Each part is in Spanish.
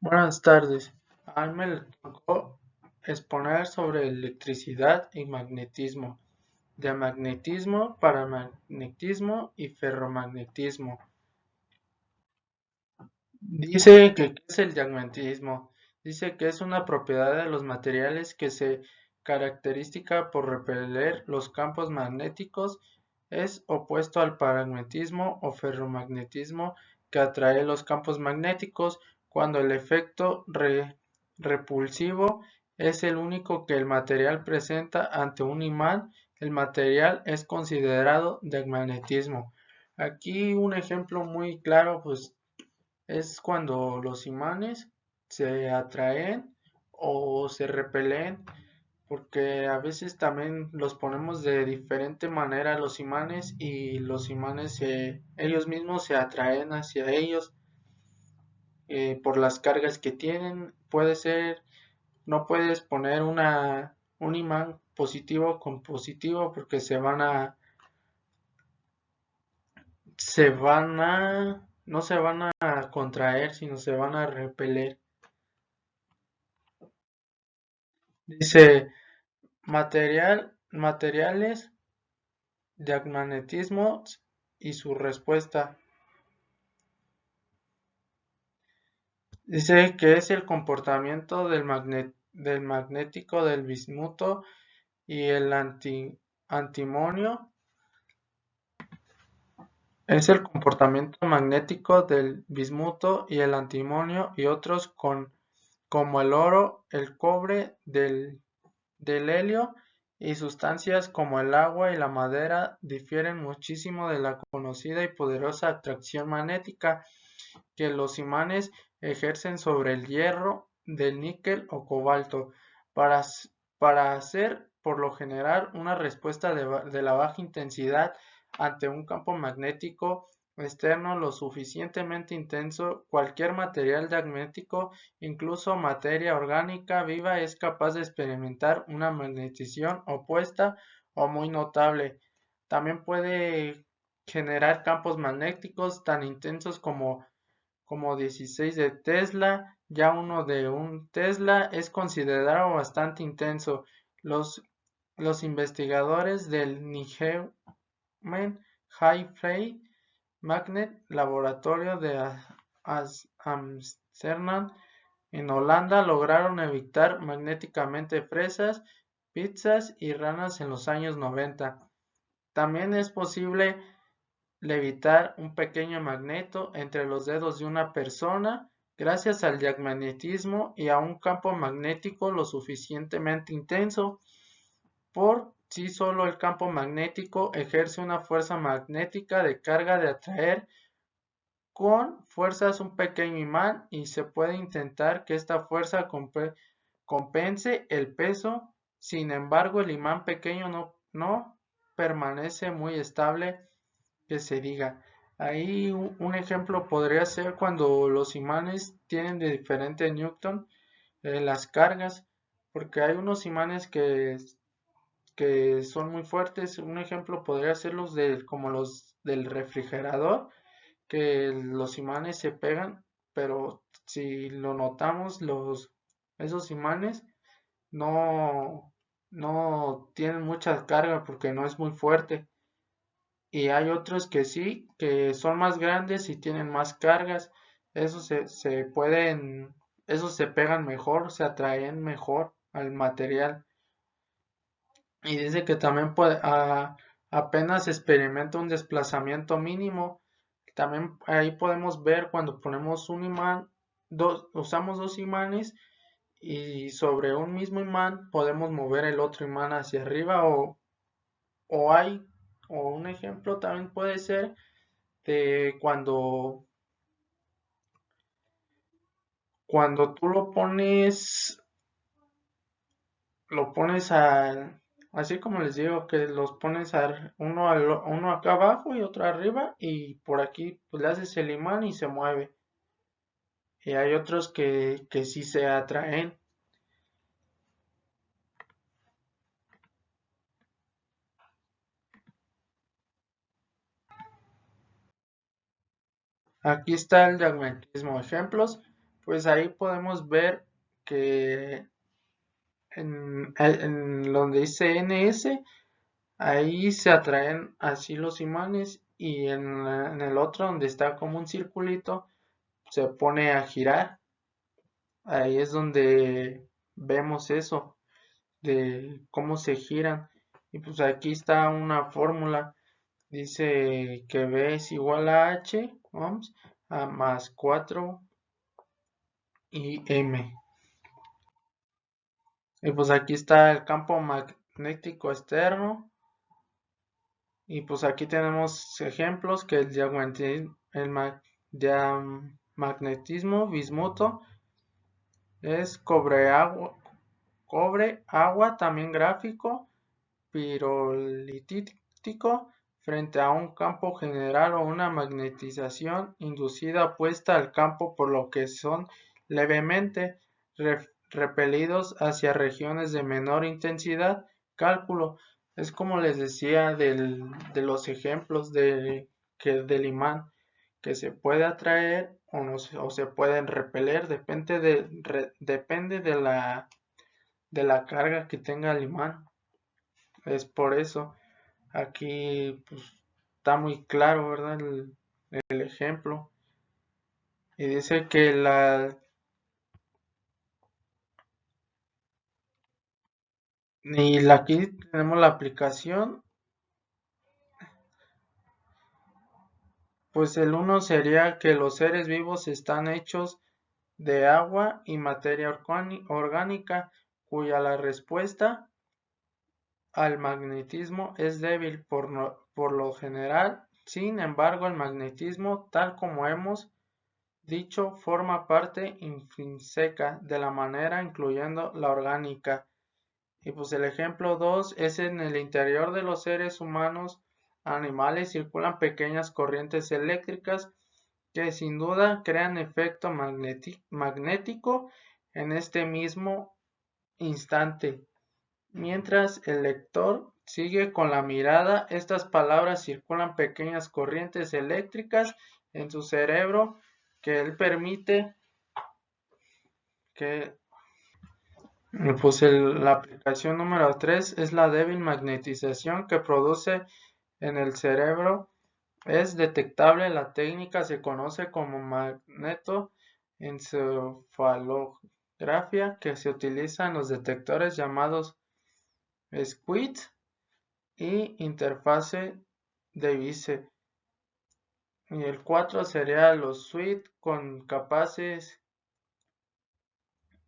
Buenas tardes. A mí me tocó exponer sobre electricidad y magnetismo, diamagnetismo, paramagnetismo y ferromagnetismo. Dice que ¿qué es el diamagnetismo? Dice que es una propiedad de los materiales que se caracteriza por repeler los campos magnéticos. Es opuesto al paramagnetismo o ferromagnetismo, que atrae los campos magnéticos cuando el efecto repulsivo es el único que el material presenta ante un imán. El material es considerado diamagnetismo. Aquí un ejemplo muy claro, pues es cuando los imanes se atraen o se repelen, porque a veces también los ponemos de diferente manera los imanes y los imanes ellos mismos se atraen hacia ellos por las cargas que tienen. Puede ser, no puedes poner un imán positivo con positivo porque no se van a contraer, sino se van a repeler. Dice materiales, diamagnetismo y su respuesta. Dice que es el comportamiento del magnético del bismuto y el antimonio. Es el comportamiento magnético del bismuto y el antimonio y otros como el oro, el cobre, del helio, y sustancias como el agua y la madera difieren muchísimo de la conocida y poderosa atracción magnética que los imanes ejercen sobre el hierro, del níquel o cobalto, para, para hacer por lo general una respuesta de la baja intensidad ante un campo magnético externo lo suficientemente intenso. Cualquier material magnético, incluso materia orgánica viva, es capaz de experimentar una magnetización opuesta o muy notable. También puede generar campos magnéticos tan intensos como 16 de Tesla. Ya uno de un Tesla es considerado bastante intenso. Los, los investigadores del Nijmegen High-Frequency Magnet Laboratorio de Amsterdam en Holanda lograron evitar magnéticamente fresas, pizzas y ranas en los años 90. También es posible levitar un pequeño magneto entre los dedos de una persona gracias al diamagnetismo y a un campo magnético lo suficientemente intenso. Por sí solo el campo magnético ejerce una fuerza magnética de carga de atraer con fuerzas un pequeño imán, y se puede intentar que esta fuerza compense el peso. Sin embargo, el imán pequeño no permanece muy estable, que se diga. Ahí un ejemplo podría ser cuando los imanes tienen de diferente newton las cargas, porque hay unos imanes que son muy fuertes. Un ejemplo podría ser como los del refrigerador, que los imanes se pegan, pero si lo notamos, esos imanes no, no tienen mucha carga porque no es muy fuerte. Y hay otros que sí, que son más grandes y tienen más cargas. Esos esos se pegan mejor, se atraen mejor al material. Y dice que también apenas experimenta un desplazamiento mínimo. También ahí podemos ver cuando ponemos un imán, usamos dos imanes, y sobre un mismo imán podemos mover el otro imán hacia arriba, o hay, o un ejemplo también puede ser de cuando tú lo pones así como les digo, que los pones uno acá abajo y otro arriba, y por aquí pues le haces el imán y se mueve. Y hay otros que sí se atraen. Aquí está el diamagnetismo. Ejemplos: Pues ahí podemos ver que en donde dice NS, ahí se atraen así los imanes y en el otro donde está como un circulito se pone a girar. Ahí es donde vemos eso de cómo se giran. Y pues aquí está una fórmula. Dice que B es igual a H ohms a más 4 y M. Y pues aquí está el campo magnético externo. Y pues aquí tenemos ejemplos que diamagnetismo bismuto es cobre, agua, también gráfico, pirolítico, frente a un campo general o una magnetización inducida opuesta al campo, por lo que son levemente repelidos hacia regiones de menor intensidad. Cálculo. Es como les decía de los ejemplos del imán, que se puede atraer o se pueden repeler, depende de la carga que tenga el imán. Es por eso, aquí pues, está muy claro, ¿verdad? El ejemplo. Y dice que aquí tenemos la aplicación. Pues el uno sería que los seres vivos están hechos de agua y materia orgánica, cuya la respuesta al magnetismo es débil por lo general. Sin embargo, el magnetismo, tal como hemos dicho, forma parte intrínseca de la manera, incluyendo la orgánica. Y pues el ejemplo 2 es en el interior de los seres humanos, animales, circulan pequeñas corrientes eléctricas que sin duda crean efecto magnético en este mismo instante. Mientras el lector sigue con la mirada, estas palabras circulan pequeñas corrientes eléctricas en su cerebro que él permite que pues la aplicación número 3 es la débil magnetización que produce en el cerebro. Es detectable, la técnica se conoce como magnetoencefalografía, que se utiliza en los detectores llamados SQUID y interfase device. Y el 4 sería los SWIT con capaces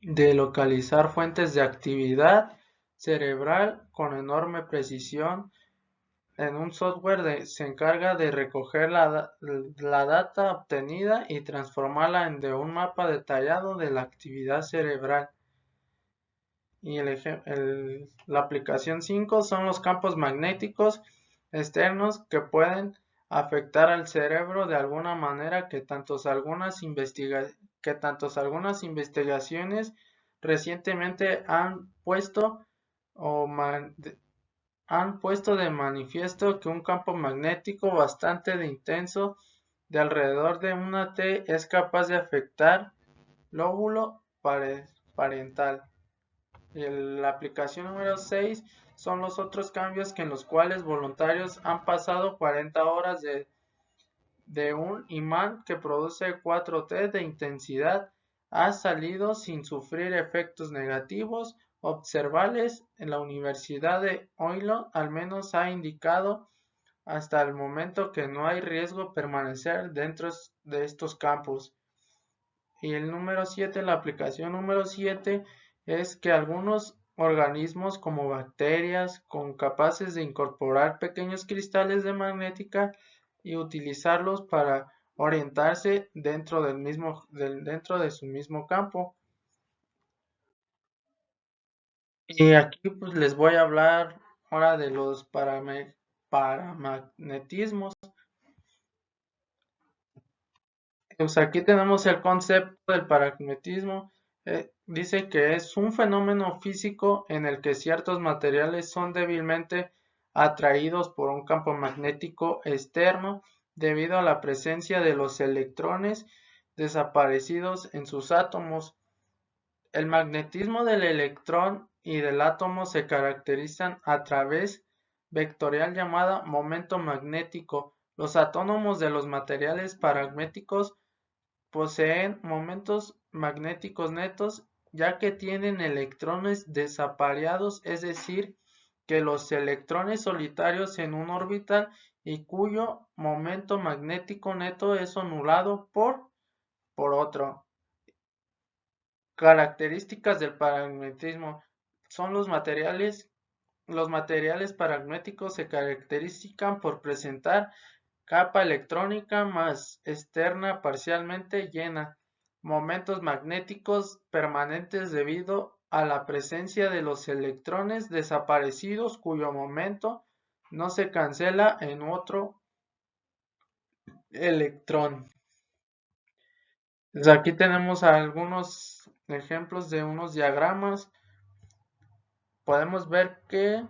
de localizar fuentes de actividad cerebral con enorme precisión. En un software se encarga de recoger la data obtenida y transformarla en un mapa detallado de la actividad cerebral. Y la aplicación 5 son los campos magnéticos externos que pueden afectar al cerebro de alguna manera que tantos algunas investigaciones recientemente han puesto de manifiesto que un campo magnético bastante intenso de alrededor de una T es capaz de afectar lóbulo parental. Y la aplicación número 6 son los otros cambios en los cuales voluntarios han pasado 40 horas de un imán que produce 4T de intensidad ha salido sin sufrir efectos negativos observables. En la Universidad de Ohio al menos ha indicado hasta el momento que no hay riesgo permanecer dentro de estos campos. Y el número 7, la aplicación número 7 es que algunos organismos como bacterias con capaces de incorporar pequeños cristales de magnética y utilizarlos para orientarse dentro dentro de su mismo campo. Y aquí pues les voy a hablar ahora de los paramagnetismos. Pues aquí tenemos el concepto del paramagnetismo. Dice que es un fenómeno físico en el que ciertos materiales son débilmente atraídos por un campo magnético externo debido a la presencia de los electrones desaparecidos en sus átomos. El magnetismo del electrón y del átomo se caracterizan a través vectorial llamada momento magnético. Los átomos de los materiales paramagnéticos poseen momentos magnéticos netos, ya que tienen electrones desapareados, es decir, que los electrones solitarios en un orbital y cuyo momento magnético neto es anulado por otro. Características del paramagnetismo son los materiales paramagnéticos se caracterizan por presentar capa electrónica más externa parcialmente llena, momentos magnéticos permanentes debido a la presencia de los electrones desaparecidos cuyo momento no se cancela en otro electrón. Pues aquí tenemos algunos ejemplos de unos diagramas. Podemos ver que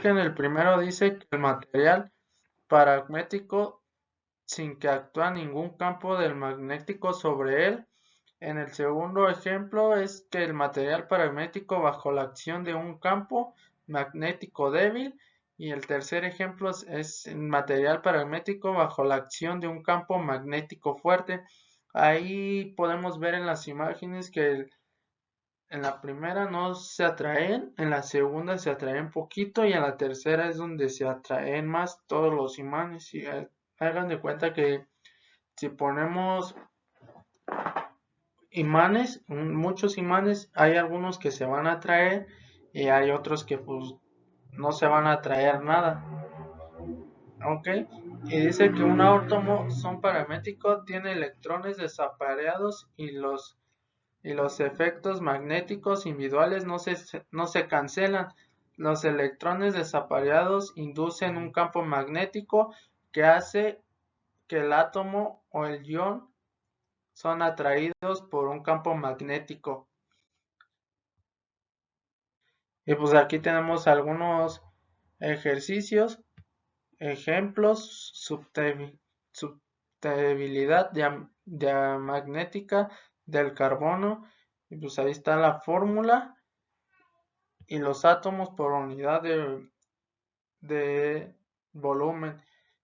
en el primero dice que el material paramagnético sin que actúe ningún campo del magnético sobre él. En el segundo ejemplo es que el material paramagnético bajo la acción de un campo magnético débil. Y el tercer ejemplo es el material paramagnético bajo la acción de un campo magnético fuerte. Ahí podemos ver en las imágenes que en la primera no se atraen, en la segunda se atraen poquito y en la tercera es donde se atraen más todos los imanes. Y hagan de cuenta que si ponemos imanes, muchos imanes, hay algunos que se van a atraer y hay otros que pues no se van a atraer nada. Ok, y dice que un átomo son paramétrico, tiene electrones desapareados y los efectos magnéticos individuales no se cancelan. Los electrones desapareados inducen un campo magnético que hace que el átomo o el ion son atraídos por un campo magnético. Y pues aquí tenemos algunos ejercicios, ejemplos, subtrabilidad diamagnética del carbono. Y pues ahí está la fórmula y los átomos por unidad de volumen.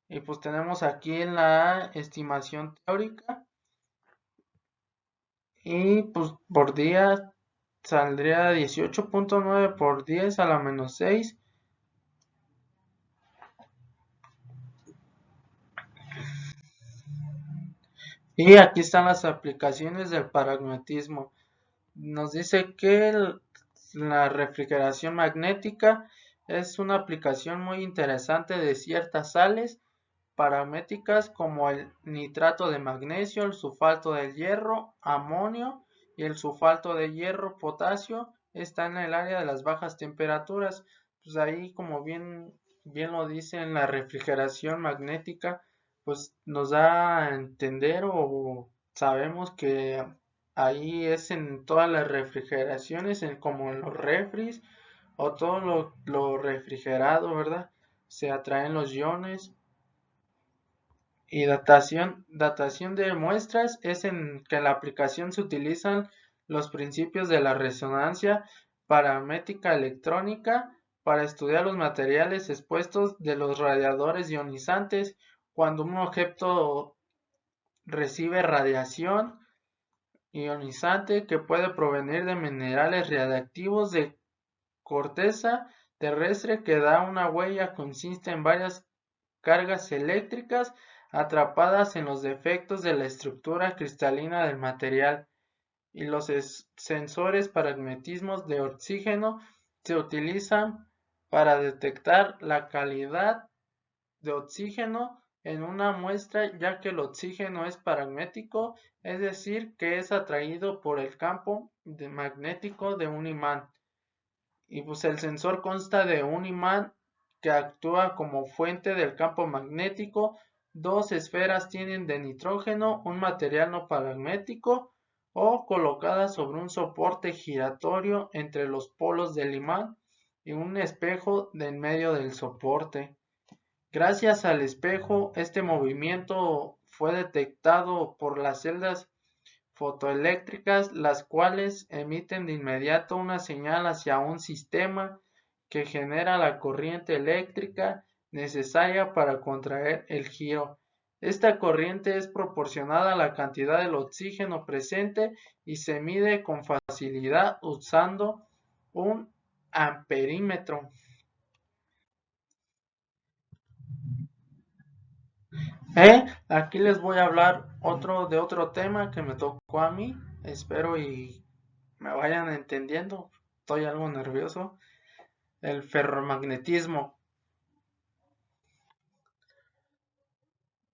Y pues tenemos aquí la estimación teórica. Y pues por día saldría 18.9 por 10 a la menos 6. Y aquí están las aplicaciones del pragmatismo. Nos dice que la refrigeración magnética es una aplicación muy interesante de ciertas sales paramétricas como el nitrato de magnesio, el sulfato de hierro, amonio y el sulfato de hierro, potasio. Está en el área de las bajas temperaturas. Pues ahí, como bien lo dice en la refrigeración magnética, pues nos da a entender o sabemos que ahí es en todas las refrigeraciones, como en los refris o todo lo refrigerado, ¿verdad? Se atraen los iones. Y datación de muestras es en que en la aplicación se utilizan los principios de la resonancia paramétrica electrónica para estudiar los materiales expuestos de los radiadores ionizantes. Cuando un objeto recibe radiación ionizante que puede provenir de minerales radiactivos de corteza terrestre que da una huella, consiste en varias cargas eléctricas atrapadas en los defectos de la estructura cristalina del material, y los sensores paramagnetismos de oxígeno se utilizan para detectar la calidad de oxígeno en una muestra, ya que el oxígeno es paramagnético, es decir, que es atraído por el campo magnético de un imán. Y pues el sensor consta de un imán que actúa como fuente del campo magnético. Dos esferas tienen de nitrógeno, un material no paramagnético, o colocadas sobre un soporte giratorio entre los polos del imán y un espejo en medio del soporte. Gracias al espejo, este movimiento fue detectado por las celdas fotoeléctricas, las cuales emiten de inmediato una señal hacia un sistema que genera la corriente eléctrica necesaria para contraer el giro. Esta corriente es proporcionada a la cantidad del oxígeno presente y se mide con facilidad usando un amperímetro. Aquí les voy a hablar de otro tema que me tocó a mí. Espero y me vayan entendiendo. Estoy algo nervioso. El ferromagnetismo.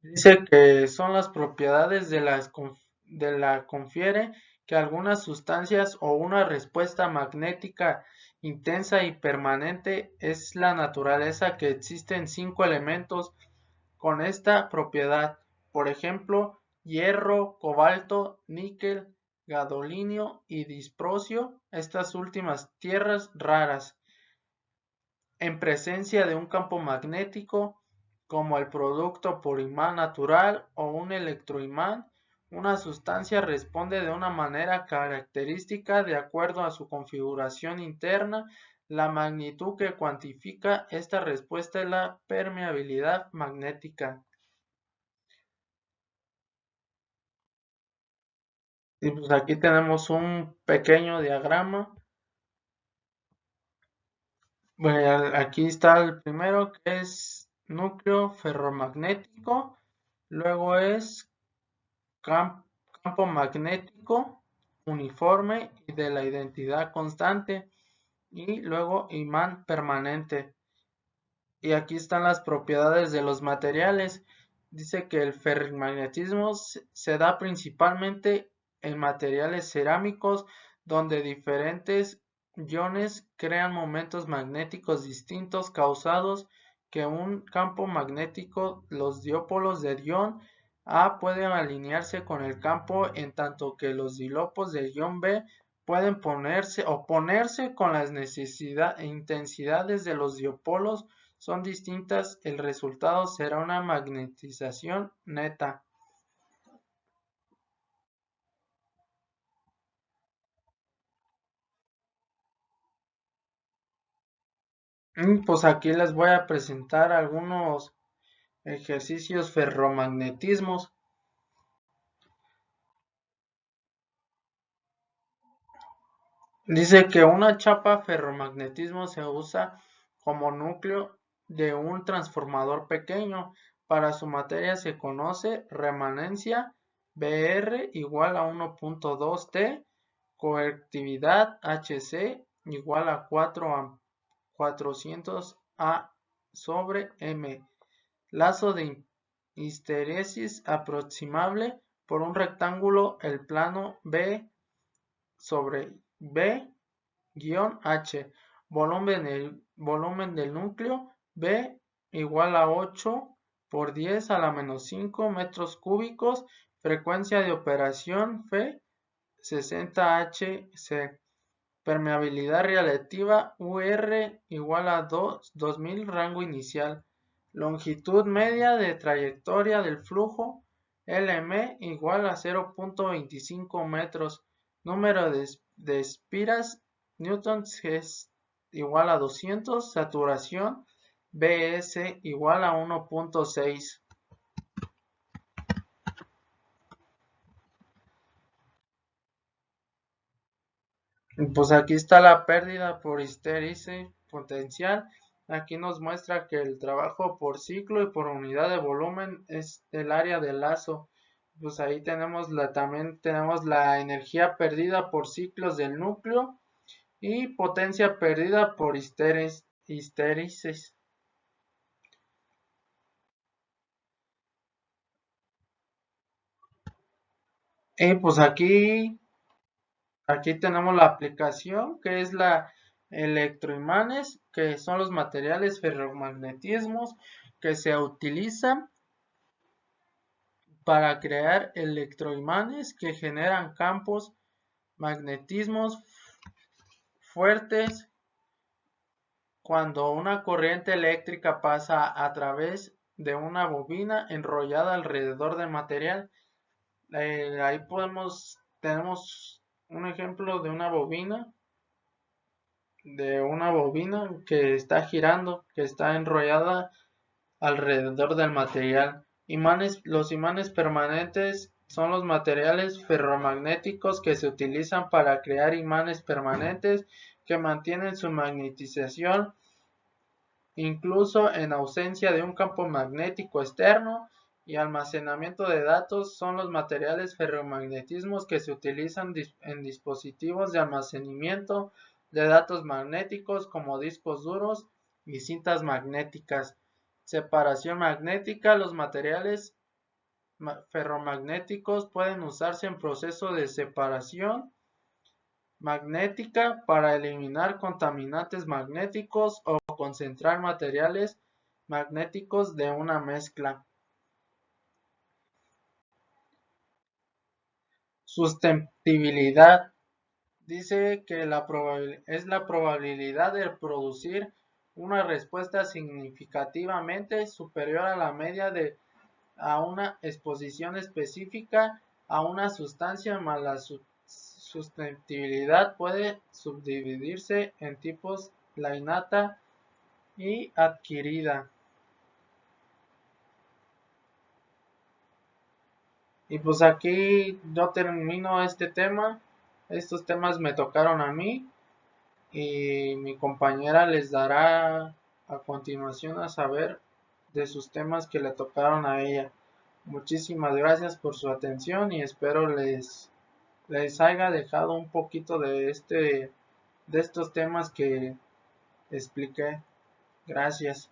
Dice que son las propiedades de la confiere que algunas sustancias o una respuesta magnética intensa y permanente es la naturaleza que existen 5 elementos con esta propiedad. Por ejemplo, hierro, cobalto, níquel, gadolinio y disprosio, estas últimas tierras raras, en presencia de un campo magnético, como el producto por imán natural o un electroimán, una sustancia responde de una manera característica de acuerdo a su configuración interna. La magnitud que cuantifica esta respuesta es la permeabilidad magnética. Y pues aquí tenemos un pequeño diagrama. Bueno, aquí está el primero que es núcleo ferromagnético, luego es campo magnético uniforme y de la identidad constante y luego imán permanente. Y aquí están las propiedades de los materiales. Dice que el ferromagnetismo se da principalmente en materiales cerámicos donde diferentes iones crean momentos magnéticos distintos causados que un campo magnético, los dipolos de ion A pueden alinearse con el campo en tanto que los dipolo del ion B pueden oponerse con las intensidades de los dipolos son distintas, el resultado será una magnetización neta. Pues aquí les voy a presentar algunos ejercicios ferromagnetismos. Dice que una chapa ferromagnetismo se usa como núcleo de un transformador pequeño. Para su materia se conoce remanencia Br igual a 1.2 T, coercitividad Hc igual a 400 A sobre M. Lazo de histeresis aproximable por un rectángulo el plano B sobre B-H. Volumen del núcleo B igual a 8 por 10 a la menos 5 metros cúbicos. Frecuencia de operación F 60 Hc. Permeabilidad relativa UR igual a 2000 rango inicial. Longitud media de trayectoria del flujo LM igual a 0.25 metros. Número de espiras newtons es igual a 200. Saturación Bs igual a 1.6. Pues aquí está la pérdida por histeresis potencial. Aquí nos muestra que el trabajo por ciclo y por unidad de volumen es el área del lazo. Pues ahí también tenemos la energía perdida por ciclos del núcleo y potencia perdida por histeresis. Y pues aquí tenemos la aplicación que es la electroimanes, que son los materiales ferromagnetismos que se utilizan para crear electroimanes que generan campos magnetismos fuertes cuando una corriente eléctrica pasa a través de una bobina enrollada alrededor del material. Ahí tenemos un ejemplo de una bobina que está girando, que está enrollada alrededor del material. Los imanes permanentes son los materiales ferromagnéticos que se utilizan para crear imanes permanentes que mantienen su magnetización incluso en ausencia de un campo magnético externo, y almacenamiento de datos son los materiales ferromagnetismos que se utilizan en dispositivos de almacenamiento de datos magnéticos como discos duros y cintas magnéticas. Separación magnética. Los materiales ferromagnéticos pueden usarse en proceso de separación magnética para eliminar contaminantes magnéticos o concentrar materiales magnéticos de una mezcla. Sustentabilidad. Dice que es la probabilidad de producir una respuesta significativamente superior a la media a una exposición específica a una sustancia, más la sustentabilidad puede subdividirse en tipos: la innata y adquirida. Y pues aquí yo termino este tema. Estos temas me tocaron a mí y mi compañera les dará a continuación a saber de sus temas que le tocaron a ella. Muchísimas gracias por su atención y espero les haya dejado un poquito de estos temas que expliqué. Gracias.